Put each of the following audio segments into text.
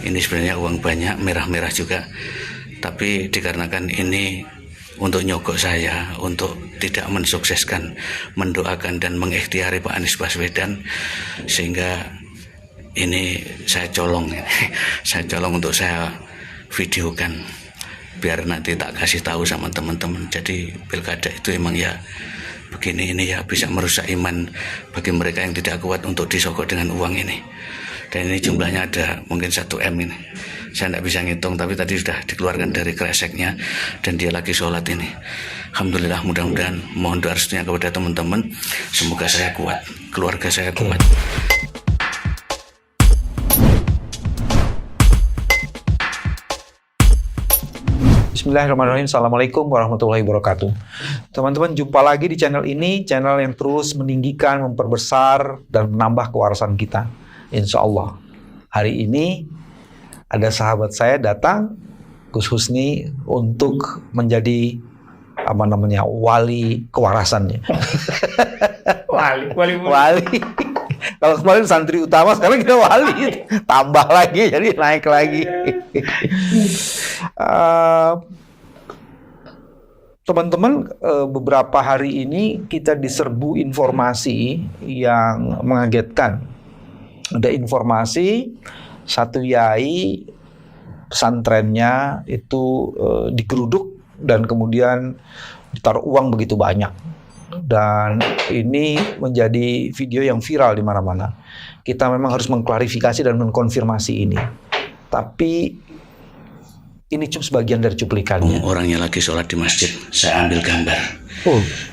Ini sebenarnya uang banyak, merah-merah juga, tapi dikarenakan ini untuk nyogok saya, untuk tidak mensukseskan, mendoakan dan mengikhtiari Pak Anies Baswedan, sehingga ini saya colong saya colong untuk saya videokan biar nanti tak kasih tahu sama teman-teman. Jadi pilkada itu emang ya begini, ini ya bisa merusak iman bagi mereka yang tidak kuat untuk disogok dengan uang ini. Dan ini jumlahnya ada mungkin 1 M ini. Saya tidak bisa ngitung, tapi tadi sudah dikeluarkan dari kreseknya dan dia lagi sholat ini. Alhamdulillah, mudah-mudahan mohon doa restunya kepada teman-teman. Semoga saya kuat, keluarga saya kuat. Bismillahirrahmanirrahim. Assalamualaikum warahmatullahi wabarakatuh. Teman-teman, jumpa lagi di channel ini, channel yang terus meninggikan, memperbesar, dan menambah kewarasan kita. Insya Allah. Hari ini ada sahabat saya datang, Gus Husni, untuk menjadi wali kewarasannya. Wali. Kalau kemarin santri utama, sekarang kita wali. Tambah lagi, jadi naik lagi. Teman-teman, beberapa hari ini kita diserbu informasi yang mengagetkan. Ada informasi satu yai pesantrennya itu digeruduk dan kemudian ditaruh uang begitu banyak. Dan ini menjadi video yang viral di mana-mana. Kita memang harus mengklarifikasi dan mengkonfirmasi ini. Tapi ini cuma sebagian dari cuplikannya. Orangnya lagi sholat di masjid, saya ambil gambar.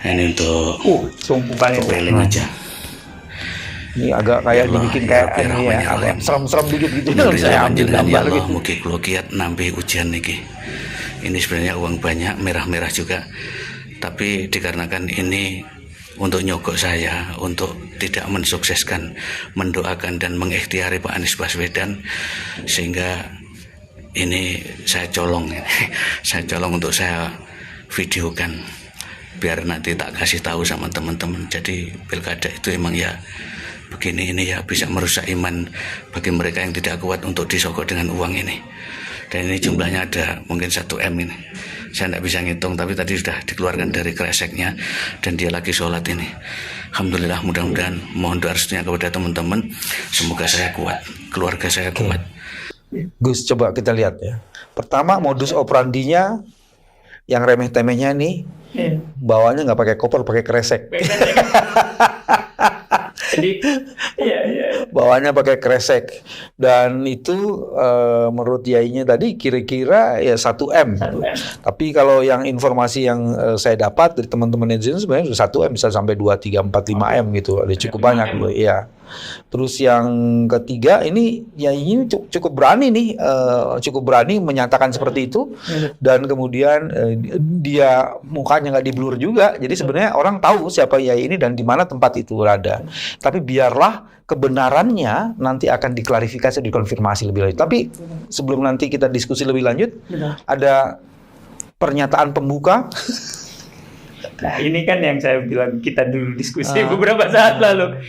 Ini untuk keliling aja. Ini agak kayak dibikin kayak ini ya, agak serem-serem dikit gitu. Saya ambil gambar gitu. Mugi kula kiat nampi ujian niki. Ini sebenarnya uang banyak, merah-merah juga. Tapi dikarenakan ini untuk nyogok saya, untuk tidak mensukseskan, mendoakan dan mengikhtiari Pak Anies Baswedan, sehingga ini saya colong saya colong untuk saya videokan biar nanti tak kasih tahu sama teman-teman. Jadi pilkada itu emang ya begini, ini ya bisa merusak iman bagi mereka yang tidak kuat untuk disogok dengan uang ini. Dan ini jumlahnya ada mungkin 1 M ini. Saya tidak bisa ngitung, tapi tadi sudah dikeluarkan dari kreseknya dan dia lagi sholat ini. Alhamdulillah, mudah-mudahan mohon doa restunya kepada teman-teman. Semoga saya kuat, keluarga saya kuat. Gus, coba kita lihat ya. Pertama, modus operandinya yang remeh-temehnya nih, bawanya nggak pakai koper, pakai kresek. Jadi, bawahnya pakai kresek. Dan itu menurut yainya tadi kira-kira ya 1 M. Tapi kalau yang informasi yang saya dapat dari teman-teman netizen sebenarnya 1 M bisa sampai 2, 3, 4, 5 M gitu. Ada cukup banyak loh, ya. Terus yang ketiga ini ya ini cukup berani nih, cukup berani menyatakan seperti itu. Dan kemudian dia mukanya nggak diblur juga. Jadi sebenarnya orang tahu siapa yai ini dan di mana tempat itu berada. Tapi biarlah kebenarannya nanti akan diklarifikasi, dikonfirmasi lebih lanjut. Tapi sebelum nanti kita diskusi lebih lanjut, ada pernyataan pembuka. Nah, ini kan yang saya bilang kita dulu diskusi beberapa saat lalu.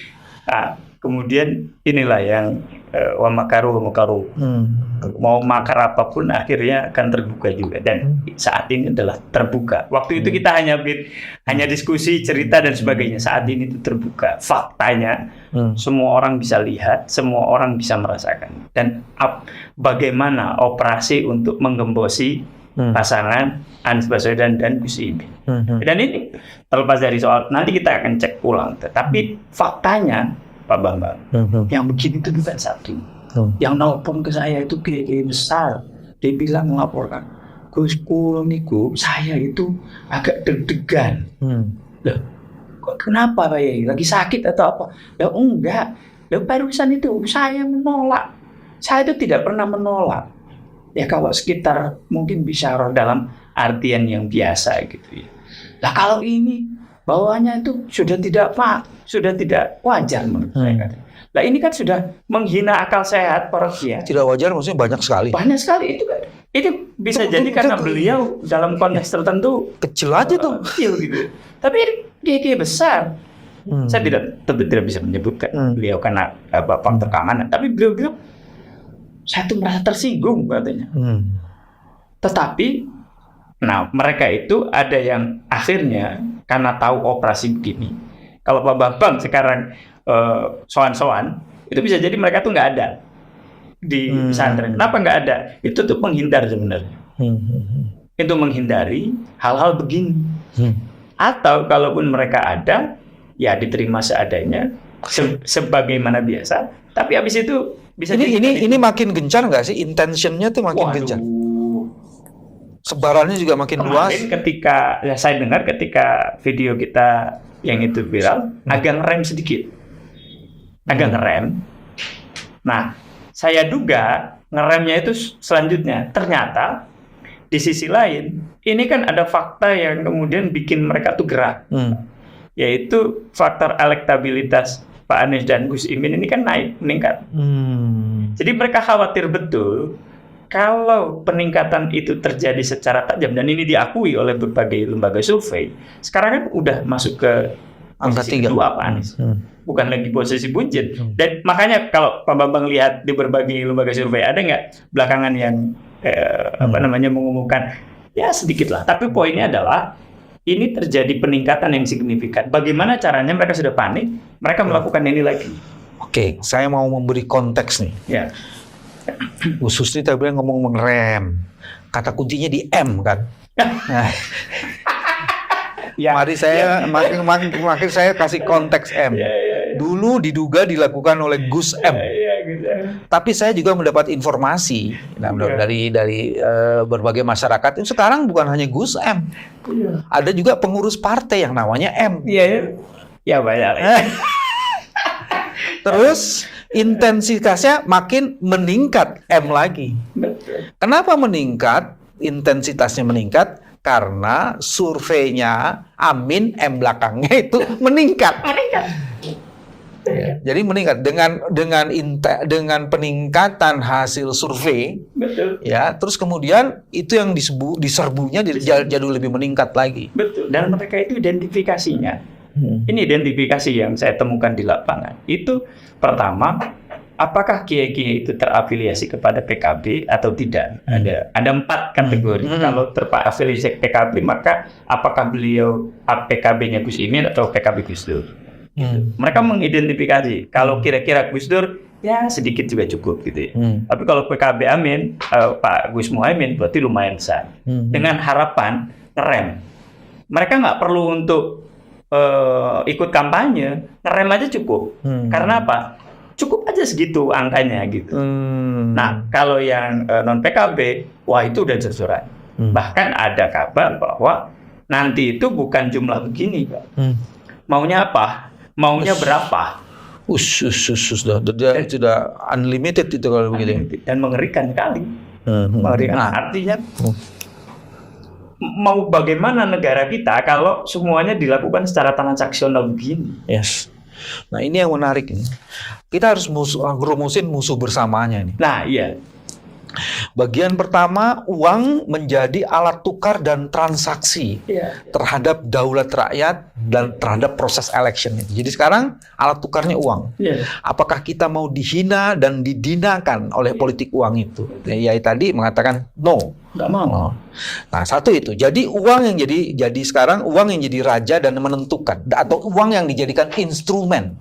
Nah, kemudian inilah yang wa makaru. Mau makar apapun akhirnya akan terbuka juga, dan saat ini adalah terbuka. Waktu itu kita hanya diskusi, cerita dan sebagainya. Saat ini itu terbuka. Faktanya semua orang bisa lihat, semua orang bisa merasakan. Dan bagaimana operasi untuk menggembosi pasangan Anies Baswedan dan Gus Imin. Dan ini terlepas dari soal nanti kita akan cek ulang. Tetapi faktanya Pak Bambang, yang begini itu bukan satu. Yang nelpon ke saya itu GE besar. Dia bilang melaporkan, Gus niku saya itu agak deg-degan. Loh, kenapa Pak Yai? Lagi sakit atau apa? Ya enggak. Loh, barusan itu saya menolak. Saya itu tidak pernah menolak. Ya kalau sekitar mungkin bisyarah dalam artian yang biasa gitu ya. Nah kalau ini bawaannya itu sudah tidak wajar menurut saya. Nah ini kan sudah menghina akal sehat para kiai. Tidak wajar maksudnya banyak sekali. Banyak sekali itu kan. Itu bisa jadi karena beliau dalam konteks tertentu kecil aja tuh. Kecil gitu. Tapi kiai besar. Saya tentu tidak bisa menyebutkan beliau karena faktor keamanan. Tapi beliau bilang saya tuh merasa tersinggung katanya. Tetapi, nah mereka itu ada yang akhirnya karena tahu operasi begini. Kalau Pak Bambang sekarang soan-soan, itu bisa jadi mereka tuh nggak ada di pesantren. Kenapa nggak ada? Itu tuh menghindar sebenarnya. Itu menghindari hal-hal begini. Atau kalaupun mereka ada, ya diterima seadanya, sebagaimana biasa. Tapi habis itu bisa ini makin gencar nggak sih? Intentionnya tuh makin gencar. Sebarannya juga makin luas. Ketika ya saya dengar ketika video kita yang itu viral, agak ngerem sedikit, agak ngerem. Nah, saya duga ngeremnya itu selanjutnya. Ternyata di sisi lain, ini kan ada fakta yang kemudian bikin mereka tuh gerak, yaitu faktor elektabilitas Pak Anies dan Gus Imin ini kan meningkat. Jadi mereka khawatir betul kalau peningkatan itu terjadi secara tajam, dan ini diakui oleh berbagai lembaga survei, sekarang kan udah masuk ke angka 3 Pak Anies, bukan lagi posisi buncit. Dan makanya kalau Pak Bambang lihat di berbagai lembaga survei, ada nggak belakangan yang mengumumkan ya sedikit lah. Tapi poinnya adalah ini terjadi peningkatan yang signifikan. Bagaimana caranya mereka sudah panik, mereka melakukan ini lagi. Oke, saya mau memberi konteks nih. Ya. Bu Sustri tadi bilang ngomong mengerem, kata kuncinya di M kan. Nah, Ya, mari saya makin saya kasih konteks M. Dulu diduga dilakukan oleh Gus M. Tapi saya juga mendapat informasi dari berbagai masyarakat. Sekarang bukan hanya Gus M, ada juga pengurus partai yang namanya M. Ya banyak. Terus intensitasnya makin meningkat M lagi. Kenapa meningkat? Intensitasnya meningkat karena surveinya Amin M belakangnya itu meningkat. Ya, jadi meningkat dengan peningkatan hasil survei. Betul. Ya, terus kemudian itu yang diserbunya jauh lebih meningkat lagi. Betul. Dan mereka itu identifikasinya. Ini identifikasi yang saya temukan di lapangan. Itu pertama, apakah kiai-kiai itu terafiliasi kepada PKB atau tidak? Ada 4 kategori. Kalau terafiliasi PKB, maka apakah beliau PKB-nya Gus Imin atau PKB Gus Dur? Mereka mengidentifikasi. Kalau kira-kira Gus Dur, ya sedikit juga cukup gitu ya. Tapi kalau PKB Amin, Pak Gus Muhaimin berarti lumayan besar. Dengan harapan ngerem. Mereka nggak perlu untuk ikut kampanye, ngerem aja cukup. Karena apa? Cukup aja segitu angkanya gitu. Nah, kalau yang non PKB, wah itu udah jelas. Bahkan ada kabar bahwa nanti itu bukan jumlah begini, Pak. Maunya apa? Maunya berapa? Sudah unlimited itu kalau begitu. Dan mengerikan sekali. Mengerikan. Artinya mau bagaimana negara kita kalau semuanya dilakukan secara transaksional begini? Yes. Nah ini yang menarik ini. Kita harus rumusin musuh bersamanya nih. Nah iya. Bagian pertama, uang menjadi alat tukar dan transaksi terhadap daulat rakyat dan terhadap proses election itu. Jadi sekarang alat tukarnya uang. Apakah kita mau dihina dan didinakan oleh politik uang itu? Ya tadi mengatakan no. Nggak mau. Nah satu itu. Jadi uang yang jadi sekarang uang yang jadi raja dan menentukan, atau uang yang dijadikan instrumen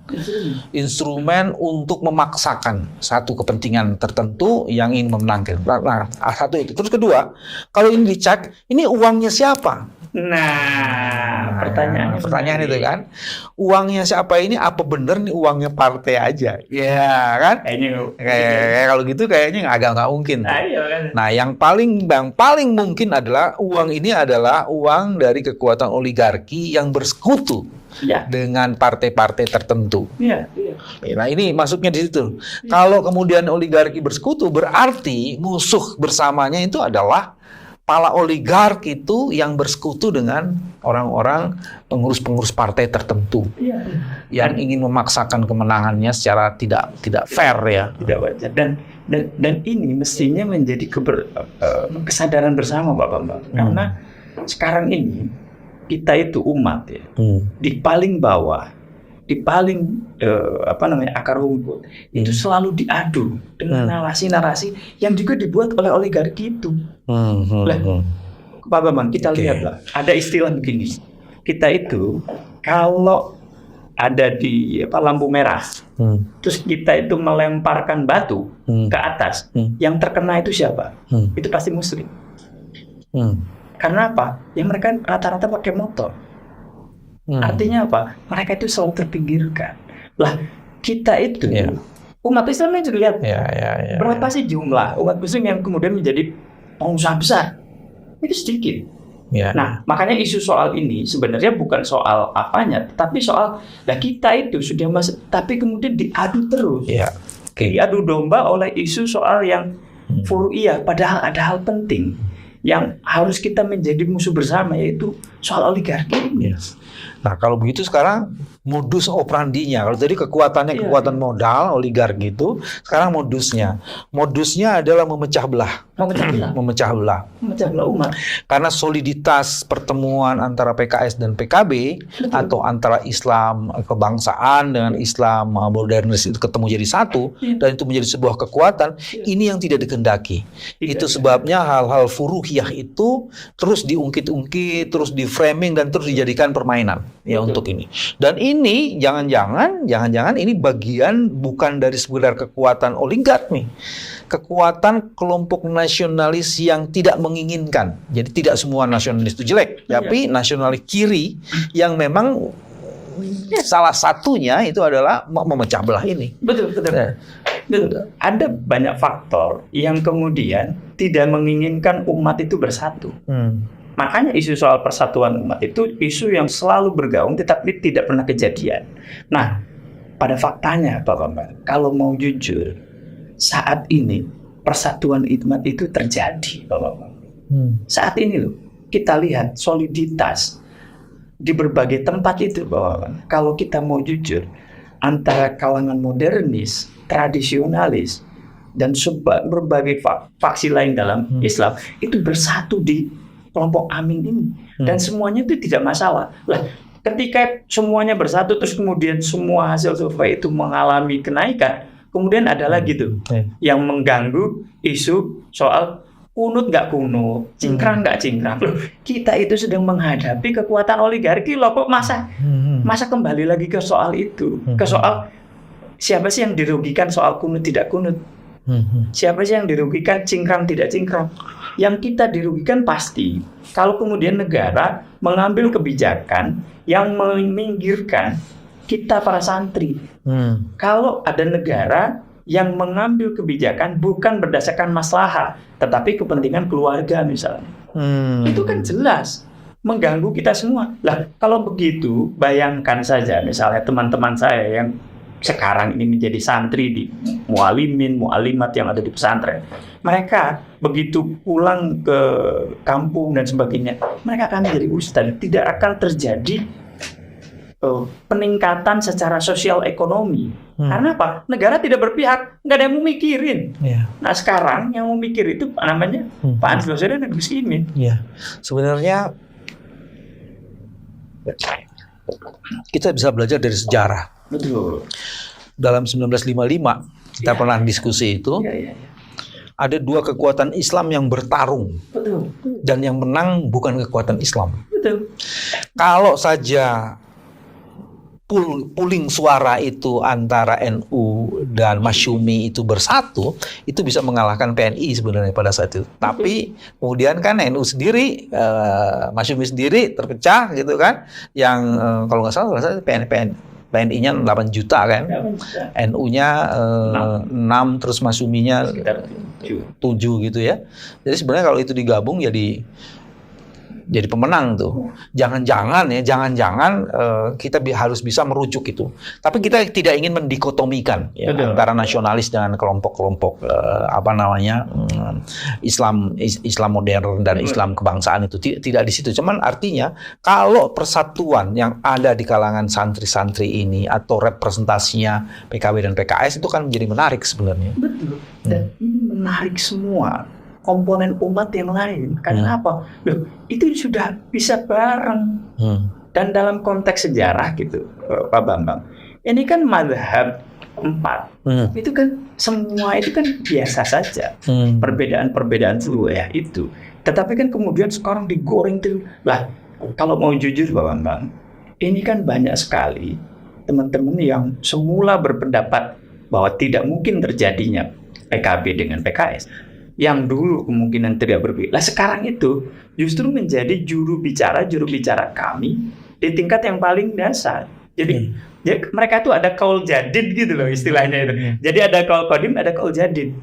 untuk memaksakan satu kepentingan tertentu yang ingin memenangkan. Nah satu itu. Terus kedua, kalau ini dicek, ini uangnya siapa? Nah, pertanyaan itu kan, uangnya siapa ini? Apa bener nih uangnya partai aja? Ya kan? Kayak kalau gitu kayaknya agak nggak mungkin. Nah, yang paling mungkin adalah uang ini adalah uang dari kekuatan oligarki yang bersekutu dengan partai-partai tertentu. Nah, ini masuknya di situ. Kalau kemudian oligarki bersekutu, berarti musuh bersamanya itu adalah para oligark itu yang bersekutu dengan orang-orang pengurus-pengurus partai tertentu yang ingin memaksakan kemenangannya secara tidak fair ya. Tidak wajar. Dan ini mestinya menjadi kesadaran bersama Pak Bambang. Karena sekarang ini kita itu umat ya, di paling bawah di paling akar rumput itu selalu diadu dengan narasi-narasi yang juga dibuat oleh oligarki itu. Lah, Pak Bambang, kita lihatlah, ada istilah begini. Kita itu kalau ada di lampu merah, terus kita itu melemparkan batu ke atas, yang terkena itu siapa? Itu pasti Muslim. Karena apa? Yang mereka rata-rata pakai motor. Artinya apa? Mereka itu selalu terpinggirkan. Lah, kita itu umat Islam yang dilihat berapa sih jumlah umat Muslim yang kemudian menjadi pengusaha besar? Itu sedikit. Nah, makanya isu soal ini sebenarnya bukan soal apanya, tapi soal kita itu sudah masuk, tapi kemudian diadu terus. Diadu domba oleh isu soal yang furu'iyah, padahal ada hal penting yang harus kita menjadi musuh bersama, yaitu soal oligarki. Nah, kalau begitu sekarang modus operandinya, kalau tadi kekuatannya kekuatan modal oligarki itu, sekarang modusnya adalah memecah belah umat. Karena soliditas pertemuan antara PKS dan PKB atau antara Islam kebangsaan dengan Islam modernis itu ketemu jadi satu dan itu menjadi sebuah kekuatan, ini yang tidak dikehendaki. Itu sebabnya hal-hal furuhiyah itu terus diungkit-ungkit, terus di framing dan terus dijadikan permainan untuk ini. Dan ini jangan-jangan ini bagian bukan dari sekedar kekuatan oligark nih. Kekuatan kelompok nasionalis yang tidak menginginkan. Jadi tidak semua nasionalis itu jelek, tapi nasionalis kiri yang memang salah satunya itu adalah memecah belah ini. Betul. Ada banyak faktor yang kemudian tidak menginginkan umat itu bersatu. Makanya isu soal persatuan umat itu isu yang selalu bergaung tetapi tidak pernah kejadian. Nah, pada faktanya Pak Bambang, kalau mau jujur, saat ini persatuan umat itu terjadi, Pak Bambang. Saat ini loh, kita lihat soliditas di berbagai tempat itu, Pak Bambang. Kalau kita mau jujur, antara kalangan modernis, tradisionalis, dan berbagai faksi lain dalam Islam itu bersatu di kelompok Amin ini, dan semuanya itu tidak masalah. Lah, ketika semuanya bersatu terus kemudian semua hasil survei itu mengalami kenaikan, kemudian ada lagi tuh yang mengganggu isu soal kunut nggak kunut, cingkrang nggak cingkrang. Loh, kita itu sedang menghadapi kekuatan oligarki loh, kok masa kembali lagi ke soal itu, ke soal siapa sih yang dirugikan soal kunut tidak kunut, siapa sih yang dirugikan cingkrang tidak cingkrang. Yang kita dirugikan pasti kalau kemudian negara mengambil kebijakan yang meminggirkan kita para santri. Kalau ada negara yang mengambil kebijakan bukan berdasarkan maslahat, tetapi kepentingan keluarga misalnya, itu kan jelas mengganggu kita semua. Lah, kalau begitu, bayangkan saja misalnya teman-teman saya yang sekarang ini menjadi santri di mualimin, mualimat yang ada di pesantren. Mereka begitu pulang ke kampung dan sebagainya, mereka akan menjadi ustadz. Tidak akan terjadi peningkatan secara sosial ekonomi. Karena apa? Negara tidak berpihak, nggak ada yang mau mikirin. Nah, sekarang yang mau mikir itu namanya Pak Anies Baswedan dan Gus Imin. Sebenarnya kita bisa belajar dari sejarah. Betul. Dalam 1955 kita pernah diskusi itu. Ada dua kekuatan Islam yang bertarung. Betul. Dan yang menang bukan kekuatan Islam. Betul. Kalau saja pooling suara itu antara NU dan Masyumi itu bersatu, itu bisa mengalahkan PNI sebenarnya pada saat itu. Tapi kemudian kan NU sendiri, Masyumi sendiri terpecah gitu kan. Yang kalau nggak salah PNI-nya 8 juta kan, NU-nya 6, terus Masyuminya 7 gitu ya. Jadi sebenarnya kalau itu digabung jadi pemenang tuh. Jangan-jangan kita harus bisa merujuk itu. Tapi kita tidak ingin mendikotomikan antara nasionalis dengan kelompok-kelompok Islam modern dan Islam kebangsaan itu tidak di situ. Cuman artinya kalau persatuan yang ada di kalangan santri-santri ini atau representasinya PKB dan PKS itu kan menjadi menarik sebenarnya. Betul. Dan ini menarik semua komponen umat yang lain. Karena apa? Loh, itu sudah bisa bareng. Dan dalam konteks sejarah gitu, Pak Bambang, Ini kan mazhab 4. Itu kan semua itu kan biasa saja. Perbedaan-perbedaan ya itu. Tetapi kan kemudian sekarang digoreng tuh. Lah, kalau mau jujur Bang, ini kan banyak sekali teman-teman yang semula berpendapat bahwa tidak mungkin terjadinya PKB dengan PKS. Yang dulu kemungkinan tidak berbeda. Lah sekarang itu justru menjadi juru bicara kami di tingkat yang paling dasar. Jadi ya, mereka itu ada kaul jadid gitu loh istilahnya itu. Jadi ada kaul qadim, ada kaul jadid.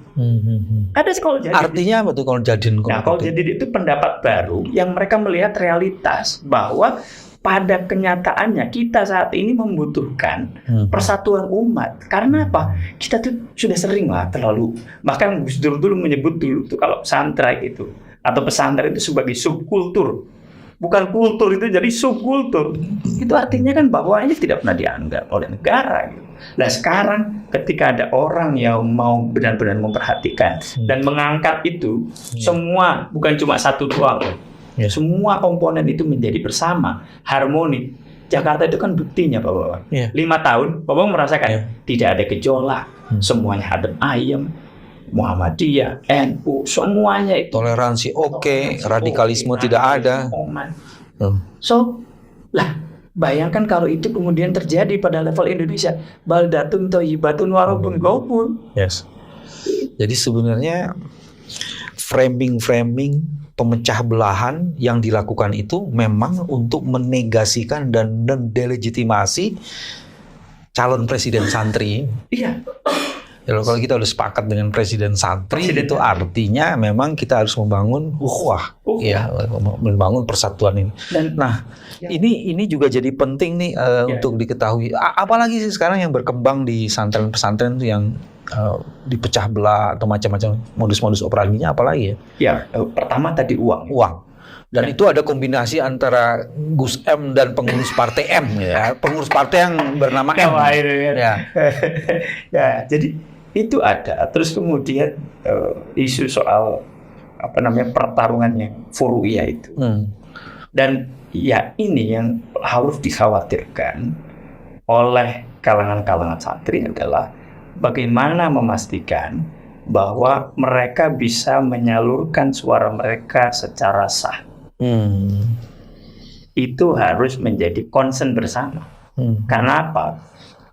Ada kaul jadid. Artinya apa tuh kaul jadid? Nah, kaul jadid itu pendapat baru yang mereka melihat realitas bahwa pada kenyataannya kita saat ini membutuhkan persatuan umat. Karena apa? Kita tuh sudah sering lah terlalu, bahkan Gus Dur dulu menyebut dulu tuh kalau pesantren itu atau pesantren itu sebagai subkultur. Bukan kultur itu jadi subkultur. Itu artinya kan bahwa ini tidak pernah dianggap oleh negara gitu. Nah sekarang ketika ada orang yang mau benar-benar memperhatikan dan mengangkat itu semua, bukan cuma satu dua loh. Semua komponen itu menjadi bersama, harmoni. Jakarta itu kan buktinya Bapak. 5 tahun Bapak merasakan tidak ada gejolak, semuanya adem ayem. Muhammadiyah, NU, semuanya itu toleransi radikalisme tidak ada. So, lah bayangkan kalau itu kemudian terjadi pada level Indonesia, baldatun thayyibatun wa rabbun ghafur. Yes. Jadi sebenarnya framing pemecah belahan yang dilakukan itu memang untuk menegasikan dan delegitimasi calon presiden santri. Iya. Ya, kalau kita udah sepakat dengan presiden santri, itu artinya memang kita harus membangun ya, membangun persatuan ini. Nah, ini juga jadi penting nih untuk diketahui. Apalagi sih sekarang yang berkembang di pesantren-pesantren yang dipecah belah atau macam-macam modus-modus operandinya, apalagi ya? Ya, pertama tadi uang. Dan itu ada kombinasi antara Gus M dan pengurus partai M, ya, pengurus partai yang bernama M. Ya, jadi itu ada. Terus kemudian isu soal pertarungan yang furu'iyah itu. Dan ya ini yang harus dikhawatirkan oleh kalangan-kalangan santri adalah bagaimana memastikan bahwa mereka bisa menyalurkan suara mereka secara sah. Itu harus menjadi concern bersama. Karena apa?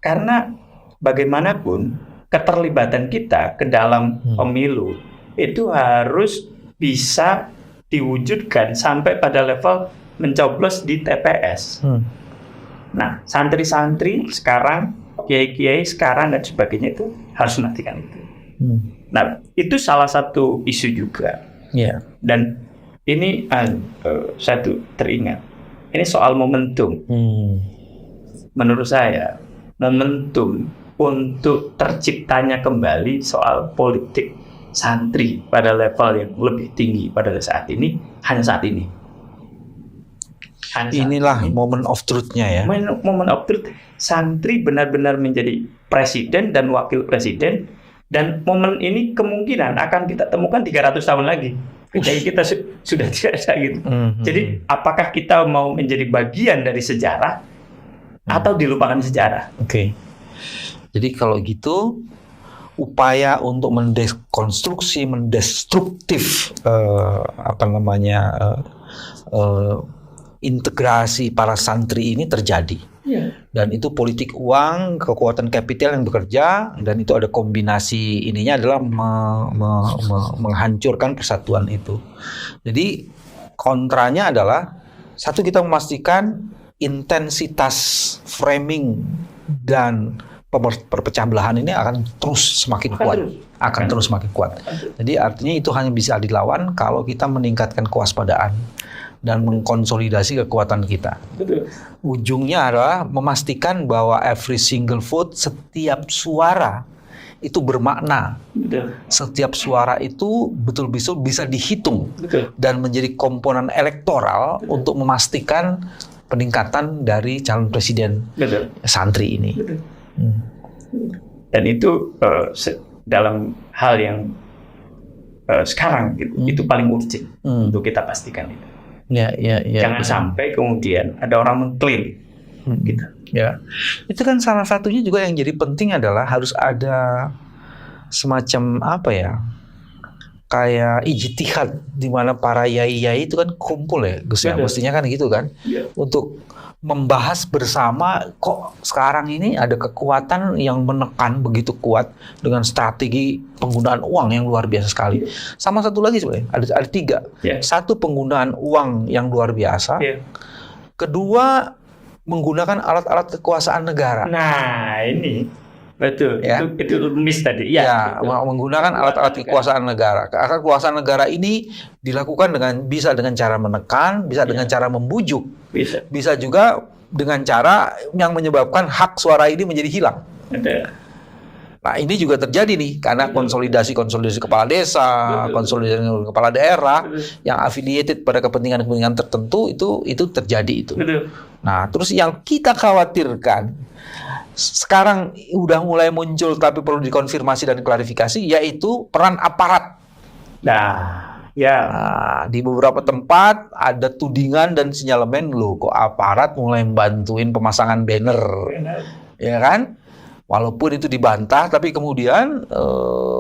Karena bagaimanapun keterlibatan kita ke dalam pemilu itu harus bisa diwujudkan sampai pada level mencoblos di TPS. Nah, santri-santri sekarang, kiai-kiai sekarang dan sebagainya itu harus menantikan itu. Nah, itu salah satu isu juga. Dan ini satu teringat. Ini soal momentum. Menurut saya, momentum untuk terciptanya kembali soal politik santri pada level yang lebih tinggi pada saat ini, hanya saat ini. Inilah moment of truth-nya ya. Moment of truth, santri benar-benar menjadi presiden dan wakil presiden, dan momen ini kemungkinan akan kita temukan 300 tahun lagi. Jadi kita sudah tidak ada gitu. Jadi apakah kita mau menjadi bagian dari sejarah atau dilupakan sejarah? Jadi kalau gitu upaya untuk mendekonstruksi, mendestruktif integrasi para santri ini terjadi. Dan itu politik uang, kekuatan kapital yang bekerja, dan itu ada kombinasi ininya adalah menghancurkan persatuan itu. Jadi kontranya adalah satu, kita memastikan intensitas framing dan perpecah belahan ini akan terus semakin kuat. Jadi artinya itu hanya bisa dilawan kalau kita meningkatkan kewaspadaan dan mengkonsolidasi kekuatan kita. Ujungnya adalah memastikan bahwa every single vote, setiap suara itu bermakna. Setiap suara itu betul-betul bisa dihitung dan menjadi komponen elektoral untuk memastikan peningkatan dari calon presiden santri ini. Dan itu dalam hal yang sekarang itu paling urgent untuk kita pastikan itu. Jangan sampai kemudian ada orang mengklaim gitu. Ya, itu kan salah satunya juga yang jadi penting adalah harus ada semacam apa ya, kayak ijtihad di mana para yai-yai itu kan kumpul ya, Gus ya, mestinya kan gitu kan, untuk membahas bersama kok sekarang ini ada kekuatan yang menekan begitu kuat dengan strategi penggunaan uang yang luar biasa sekali. Sama satu lagi sebenarnya, ada 3. Satu, penggunaan uang yang luar biasa. Kedua, menggunakan alat-alat kekuasaan negara. Nah, ini betul. Ya. Itu miss tadi. Ya, menggunakan alat-alat kekuasaan negara. Kekuasaan negara ini dilakukan bisa dengan cara menekan, bisa dengan cara membujuk. Bisa juga dengan cara yang menyebabkan hak suara ini menjadi hilang. Nah, ini juga terjadi nih karena konsolidasi kepala desa, konsolidasi kepala daerah yang affiliated pada kepentingan-kepentingan tertentu itu terjadi itu. Nah, terus yang kita khawatirkan sekarang udah mulai muncul tapi perlu dikonfirmasi dan klarifikasi, yaitu peran aparat. Nah, di beberapa tempat ada tudingan dan sinyalemen, loh kok aparat mulai bantuin pemasangan banner, ya kan? Walaupun itu dibantah, tapi kemudian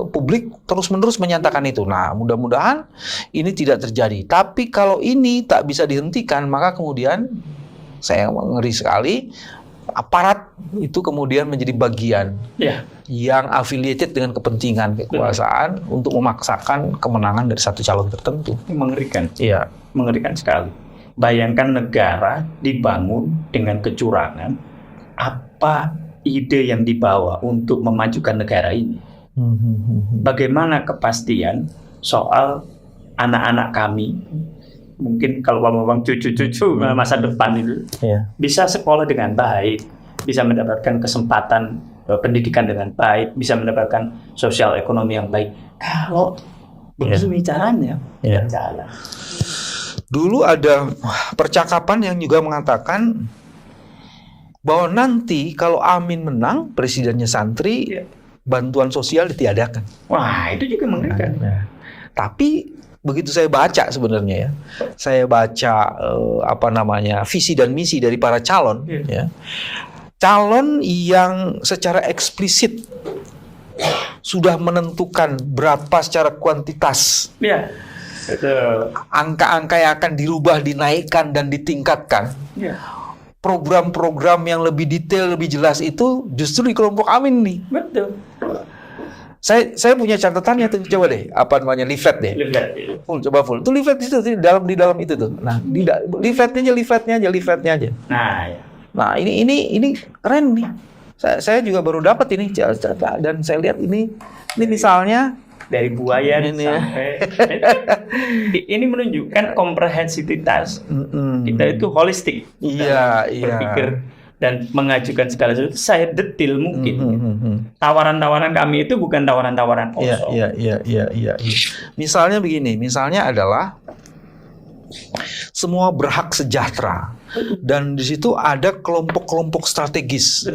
publik terus-menerus menyatakan itu. Nah, mudah-mudahan ini tidak terjadi. Tapi kalau ini tak bisa dihentikan, maka kemudian saya ngeri sekali, aparat itu kemudian menjadi bagian yang affiliated dengan kepentingan kekuasaan untuk memaksakan kemenangan dari satu calon tertentu. Mengerikan. Iya. Mengerikan sekali. Bayangkan negara dibangun dengan kecurangan. Apa ide yang dibawa untuk memajukan negara ini? Bagaimana kepastian soal anak-anak kami, mungkin kalau bang cucu-cucu masa depan itu bisa sekolah dengan baik, bisa mendapatkan kesempatan pendidikan dengan baik, bisa mendapatkan sosial ekonomi yang baik. Kalau begini caranya, tidak jalan. Dulu ada percakapan yang juga mengatakan bahwa nanti kalau Amin menang, presidennya santri, bantuan sosial ditiadakan. Wah, itu juga mengerikan. Tapi begitu saya baca sebenarnya saya baca visi dan misi dari para calon, calon yang secara eksplisit sudah menentukan berapa secara kuantitas angka-angka yang akan dirubah, dinaikkan dan ditingkatkan. Program-program yang lebih detail, lebih jelas itu justru di kelompok Amin nih. Betul. Saya punya catatannya tuh, coba deh, leaflet deh. Coba full. Itu leaflet itu di dalam itu tuh. Nah, leafletnya aja. Nah, ini keren nih. Saya juga baru dapat ini dan saya lihat ini misalnya dari buaya sampai ini menunjukkan komprehensivitas kita itu holistik. Berpikir dan mengajukan segala sesuatu saya detil mungkin. Tawaran-tawaran kami itu bukan tawaran-tawaran kosong. Iya. Misalnya begini, adalah semua berhak sejahtera. Dan di situ ada kelompok-kelompok strategis.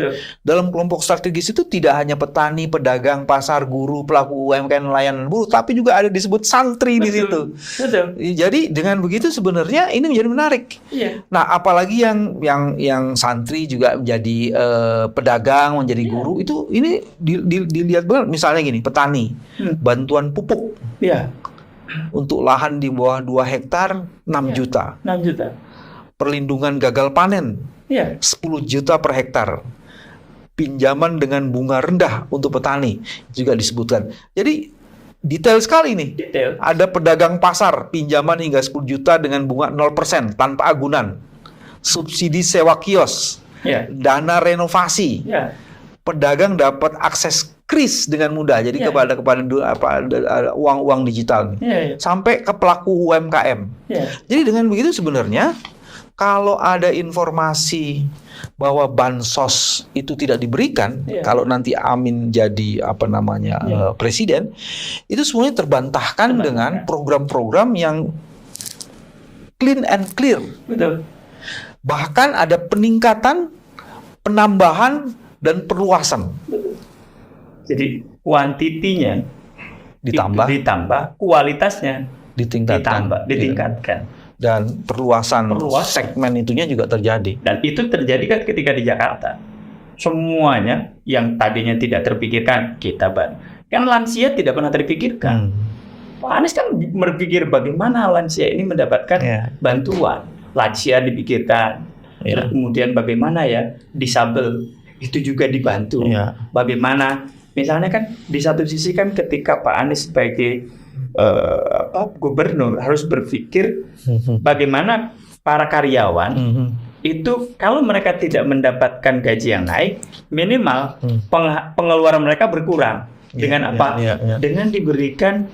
Dalam kelompok strategis itu tidak hanya petani, pedagang, pasar, guru, pelaku UMKM, nelayan, buruh, tapi juga ada disebut santri di situ. Jadi dengan begitu sebenarnya ini menjadi menarik. Nah, apalagi yang santri juga menjadi pedagang, menjadi guru, itu ini dilihat banget. Misalnya gini, petani, bantuan pupuk. Untuk lahan di bawah 2 hektar 6 juta. 6 juta. Perlindungan gagal panen 10 juta per hektar. Pinjaman dengan bunga rendah untuk petani juga disebutkan. Jadi detail sekali nih. Ada pedagang pasar, pinjaman hingga 10 juta dengan bunga 0% tanpa agunan. Subsidi sewa kios. Dana renovasi. Pedagang dapat akses kris dengan mudah. Jadi kepada uang digital nih. Sampai ke pelaku UMKM. Jadi dengan begitu sebenarnya kalau ada informasi bahwa bansos itu tidak diberikan, kalau nanti Amin jadi presiden, itu semuanya terbantahkan dengan program-program yang clean and clear. Betul. Bahkan ada peningkatan, penambahan dan perluasan. Jadi kuantitinya ditambah, kualitasnya ditingkatkan. dan perluasan segmen itunya juga terjadi. Dan itu terjadi kan ketika di Jakarta. Semuanya yang tadinya tidak terpikirkan kita bantu. Kan lansia tidak pernah terpikirkan. Pak Anies kan berpikir bagaimana lansia ini mendapatkan bantuan. Lansia dipikirkan. Terus kemudian bagaimana ya disabel itu juga dibantu. Bagaimana misalnya kan di satu sisi kan ketika Pak Anies sebagai gubernur harus berpikir bagaimana para karyawan itu kalau mereka tidak mendapatkan gaji yang naik, minimal pengeluaran mereka berkurang. Dengan apa? Dengan diberikan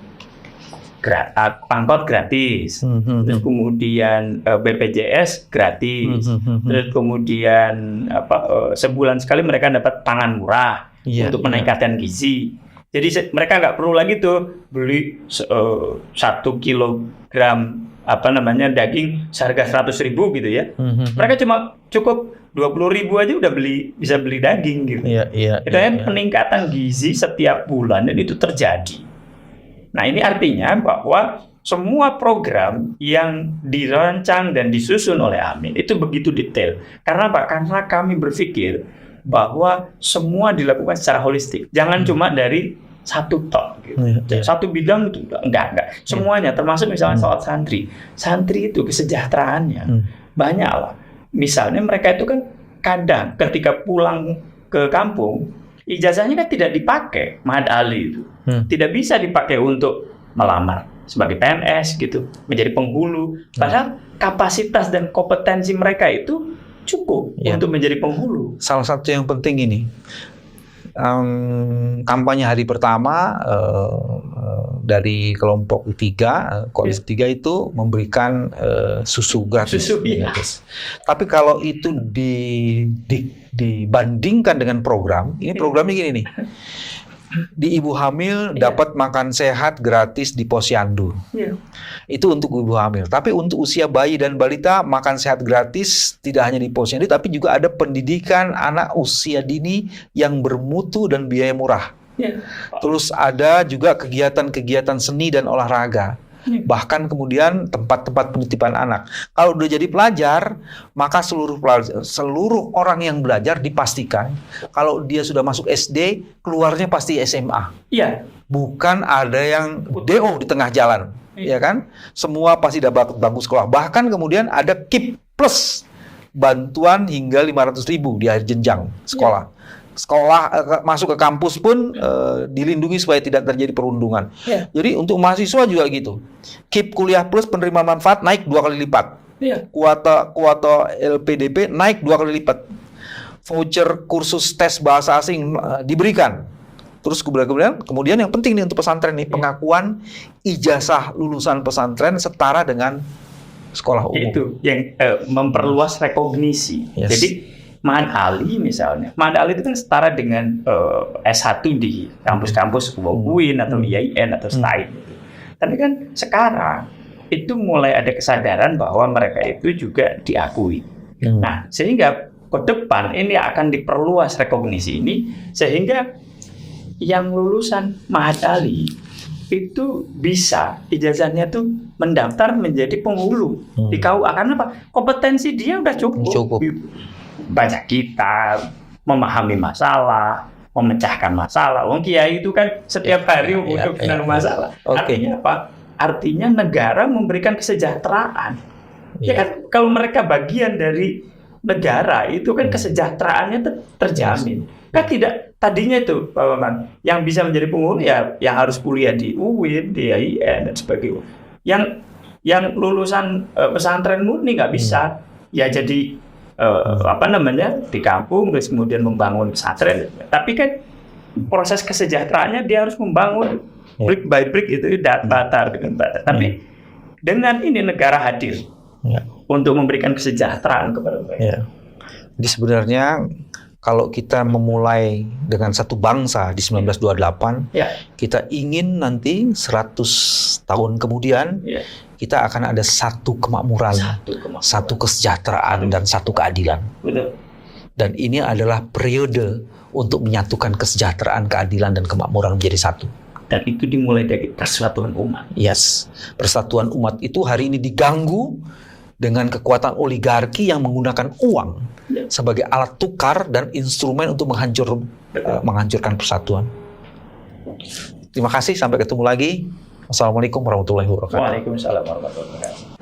angkot gratis, terus kemudian BPJS gratis, terus kemudian sebulan sekali mereka dapat pangan murah untuk meningkatkan gizi. Jadi mereka nggak perlu lagi tuh beli 1 kilogram daging seharga 100.000 gitu ya. Mereka cuma cukup 20.000 aja udah bisa beli daging gitu. Itu kan peningkatan gizi setiap bulan dan itu terjadi. Nah, ini artinya bahwa semua program yang dirancang dan disusun oleh Amin itu begitu detail. Karena apa? Karena kami berpikir bahwa semua dilakukan secara holistik. Jangan cuma dari satu tok gitu. Satu bidang itu enggak. Semuanya termasuk misalnya soal santri. Santri itu kesejahteraannya banyak lah. Misalnya mereka itu kan kadang ketika pulang ke kampung ijazahnya kan tidak dipakai, Mahat Ali itu. Tidak bisa dipakai untuk melamar sebagai PNS gitu, menjadi penghulu. Padahal kapasitas dan kompetensi mereka itu cukup untuk menjadi penghulu. Salah satu yang penting ini, kampanye hari pertama dari kelompok 3, koalisi 3 itu memberikan susu gratis. Tapi kalau itu dibandingkan dengan program, ini programnya gini nih. Di ibu hamil dapat makan sehat gratis di posyandu. Itu untuk ibu hamil. Tapi untuk usia bayi dan balita makan sehat gratis tidak hanya di posyandu, tapi juga ada pendidikan anak usia dini yang bermutu dan biaya murah. Terus ada juga kegiatan-kegiatan seni dan olahraga. Bahkan kemudian tempat-tempat penitipan anak. Kalau udah jadi pelajar, maka seluruh orang yang belajar dipastikan kalau dia sudah masuk SD, keluarnya pasti SMA. Bukan ada yang DO di tengah jalan, ya kan? Semua pasti dapat bangku sekolah. Bahkan kemudian ada KIP plus bantuan hingga 500.000 di akhir jenjang sekolah. Masuk ke kampus pun dilindungi supaya tidak terjadi perundungan. Jadi untuk mahasiswa juga gitu. KIP kuliah plus penerima manfaat naik 2 kali lipat. Kuota LPDP naik 2 kali lipat. Voucher kursus tes bahasa asing diberikan. Terus kemudian yang penting nih untuk pesantren nih, pengakuan ijazah lulusan pesantren setara dengan sekolah umum. Itu yang memperluas rekognisi. Jadi Mahat Ali misalnya, Mahat Ali itu kan setara dengan S1 di kampus-kampus UIN atau IAIN atau STAIN. Tapi kan sekarang itu mulai ada kesadaran bahwa mereka itu juga diakui. Nah, sehingga ke depan ini akan diperluas rekognisi ini, sehingga yang lulusan Mahat Ali itu bisa ijazahnya tuh mendaftar menjadi penghulu di KUA. Karena apa? Kompetensi dia udah cukup. Baca kitab, memahami masalah, memecahkan masalah. Wong kiai itu kan setiap hari memecahkan masalah. Artinya apa? Artinya negara memberikan kesejahteraan. Ya kan, kalau mereka bagian dari negara itu kan kesejahteraannya terjamin. Kan tidak tadinya itu Pak Bambang, yang bisa menjadi penghulu ya yang harus kuliah di UIN, di IAIN dan sebagainya. Yang lulusan pesantren murni nggak bisa. Ya jadi di kampung terus kemudian membangun pesantren. Tapi kan proses kesejahteraannya dia harus membangun brick by brick itu batar dengan batar. Tapi dengan ini negara hadir untuk memberikan kesejahteraan kepada mereka. Jadi sebenarnya kalau kita memulai dengan satu bangsa di 1928, kita ingin nanti 100 tahun kemudian kita akan ada satu kemakmuran, satu kesejahteraan, dan satu keadilan. Dan ini adalah periode untuk menyatukan kesejahteraan, keadilan, dan kemakmuran menjadi satu. Dan itu dimulai dari persatuan umat. Yes, persatuan umat itu hari ini diganggu dengan kekuatan oligarki yang menggunakan uang sebagai alat tukar dan instrumen untuk menghancurkan persatuan. Terima kasih, sampai ketemu lagi. Wassalamualaikum warahmatullahi wabarakatuh. Waalaikumsalam warahmatullahi wabarakatuh.